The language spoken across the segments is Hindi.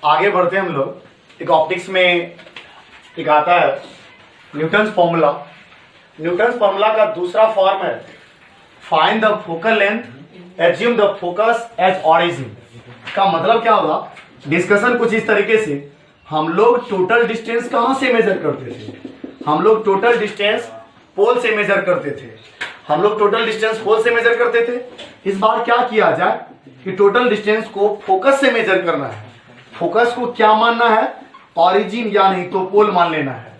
आगे बढ़ते हैं हम लोग। एक ऑप्टिक्स में एक आता है न्यूटन्स फॉर्मूला। न्यूटन्स फॉर्मूला का दूसरा फॉर्म है find the focal length assume the focus as origin. का मतलब क्या होगा? डिस्कशन कुछ इस तरीके से, हम लोग टोटल डिस्टेंस कहां से मेजर करते थे? हम लोग टोटल डिस्टेंस पोल से मेजर करते थे। हम लोग टोटल डिस्टेंस पोल से मेजर करते थे। इस बार क्या किया जाए कि टोटल डिस्टेंस को फोकस से मेजर करना है। फोकस को क्या मानना है? ऑरिजिन या नहीं तो पोल मान लेना है।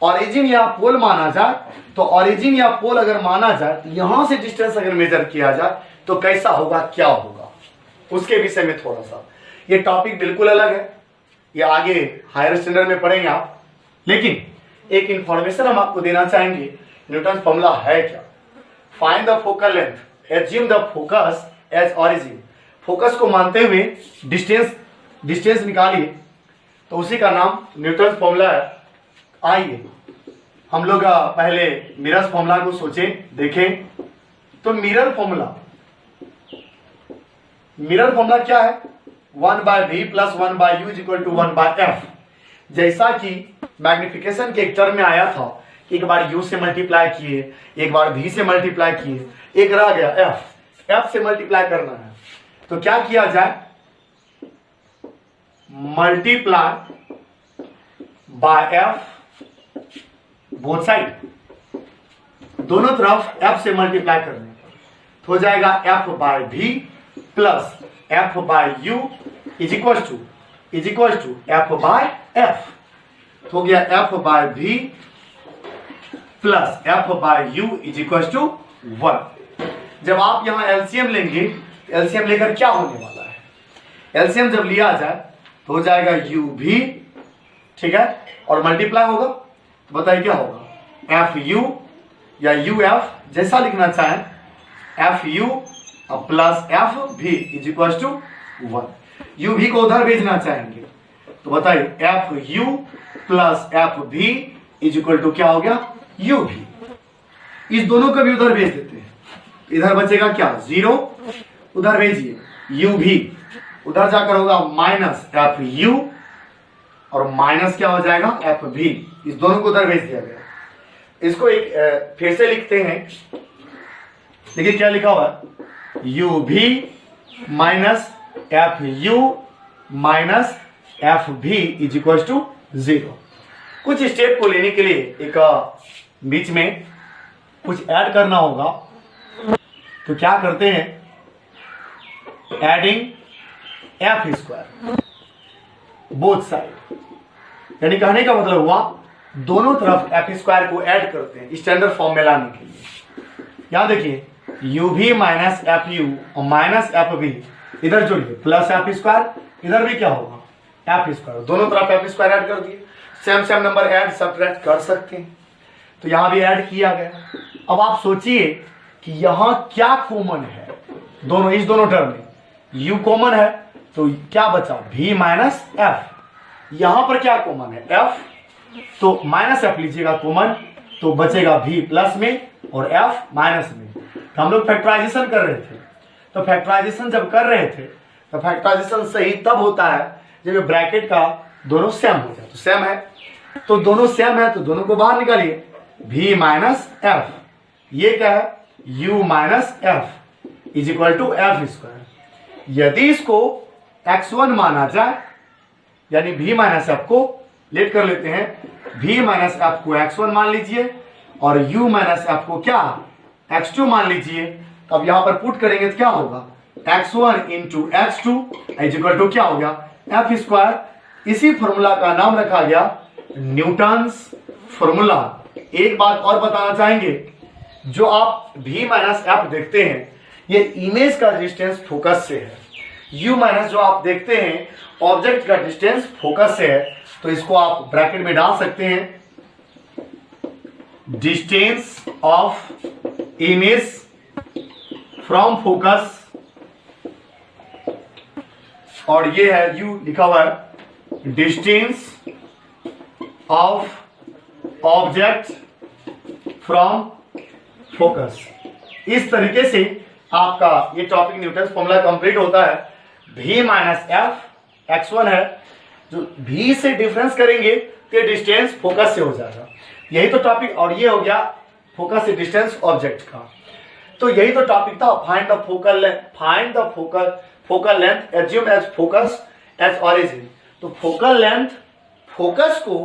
ऑरिजिन या पोल माना जाए तो ऑरिजिन या पोल अगर माना जाए, यहां से डिस्टेंस अगर मेजर किया जाए तो कैसा होगा, क्या होगा, उसके विषय में थोड़ा सा। ये टॉपिक बिल्कुल अलग है, ये आगे हायर स्टैंडर्ड में पढ़ेंगे आप। लेकिन एक इंफॉर्मेशन हम आपको देना चाहेंगे, न्यूटन फॉर्मूला है क्या? Find the focal length assume the focus as origin. Focus को मानते हुए डिस्टेंस निकालिए, तो उसी का नाम न्यूटन फॉर्मूला है। आइए हम लोग पहले मिरर फॉर्मूला को सोचें, देखें। तो मिरर फॉर्मूला क्या है? 1/v plus 1/u is equal to 1/f। जैसा कि मैग्निफिकेशन के एक टर्म में आया था, एक बार u से मल्टीप्लाई किए, एक बार v से मल्टीप्लाई किए, एक रह गया f से मल्टीप्लाई करना है। तो क्या किया जाए? Multiply by f both side, दोनों तरफ f से मल्टीप्लाई करने तो हो जाएगा f/v plus f/u is equal to f/f। हो गया f/v plus f/u is equal to 1। जब आप यहां एलसीएम लेंगे, एलसीएम लेकर क्या होने वाला है? एलसीएम जब लिया जाए तो हो जाएगा uv, ठीक है, और मल्टीप्लाई होगा। बताइए क्या होगा? fu या uf, जैसा लिखना चाहें, fu plus fv is equal to 1। uv को उधर भेजना चाहेंगे तो बताइए fu plus fv is equal to क्या हो गया? uv। इस दोनों को भी उधर भेज देते हैं, इधर बचेगा क्या? 0, उधर भेजिए uv, उधर जाकर होगा माइनस fu और माइनस क्या हो जाएगा? fv। इस दोनों को उधर भेज दिया गया। इसको एक फिर से लिखते हैं, देखिए क्या लिखा हुआ है? uv minus fu minus fv is equal to 0। कुछ स्टेप को लेने के लिए एक बीच में कुछ ऐड करना होगा, तो क्या करते हैं? एडिंग f² बोथ साइड, यानी कहने का मतलब हुआ दोनों तरफ f² को ऐड करते हैं स्टैंडर्ड फॉर्म में लाने के लिए। यहां देखिए uv माइनस fu और माइनस fv इधर जोड़िए, प्लस f², इधर भी क्या होगा? f², दोनों तरफ f² ऐड कर दिए। सेम नंबर ऐड सब्ट्रैक्ट कर सकते हैं, तो यहां भी ऐड किया गया। अब आप सोचिए कि यहां क्या कॉमन है? दोनों, इस दोनों टर्म में u कॉमन है, तो क्या बचा? v minus f। यहां पर क्या कॉमन है? f, तो माइनस f लीजिएगा कॉमन, तो बचेगा v प्लस में और f माइनस में। तो हम लोग फैक्टराइजेशन कर रहे थे, तो फैक्टराइजेशन जब कर रहे थे तो फैक्टराइजेशन सही तब होता है जब ब्रैकेट का दोनों सेम हो जाए। तो सेम है, तो दोनों सेम है, तो दोनों को बाहर निकालिए। v माइनस f, ये क्या है? u minus f is equal to f²। यदि इसको x1 माना जाए, यानी v माइनस f को लेट कर लेते हैं, v माइनस f को x1 मान लीजिए और u माइनस f को क्या? x2 मान लीजिए। अब यहां पर पुट करेंगे तो क्या होगा? x1 into x2 is equal to क्या हो गया? f²। इसी फॉर्मूला का नाम रखा गया न्यूटन्स फॉर्मूला। एक बात और बताना चाहेंगे, जो आप v माइनस f देखते हैं, ये इमेज का डिस्टेंस फोकस से है। u माइनस जो आप देखते हैं, ऑब्जेक्ट का डिस्टेंस फोकस से है, तो इसको आप ब्रैकेट में डाल सकते हैं, distance of image from focus, और ये है u लिखा हुआ है distance of object from focus. इस तरीके से आपका ये टॉपिक न्यूटन्स फॉर्मूला कंप्लीट होता है। v माइनस f x1 है, जो v से डिफरेंस करेंगे तो डिस्टेंस फोकस से हो जाएगा। यही तो टॉपिक, और ये हो गया फोकस से डिस्टेंस ऑब्जेक्ट का। तो यही तो टॉपिक था, find the focal length, find the focal length assume as focus as origin. तो फोकल लेंथ फोकस को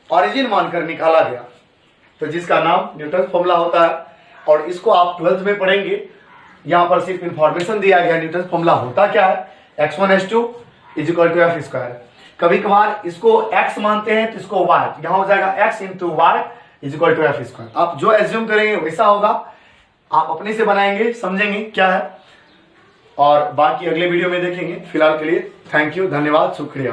ऑरिजिन मानकर निकाला गया, तो जिसका नाम न्यूटन फॉर्मूला होता है। और इसको आप 12th में पढ़ेंगे। यहां पर सिर्फ इंफॉर्मेशन दिया गया न्यूटन फॉर्मूला होता क्या है, x1h2 = f²। कभी कभार इसको x मानते हैं तो इसको y, यहां हो जाएगा x × y = f²। आप जो एज्यूम करेंगे वैसा होगा, आप अपने से बनाएंगे, समझेंगे क्या है, और बाकी अगले वीडियो में देखेंगे। फिलहाल के लिए थैंक यू, धन्यवाद, शुक्रिया।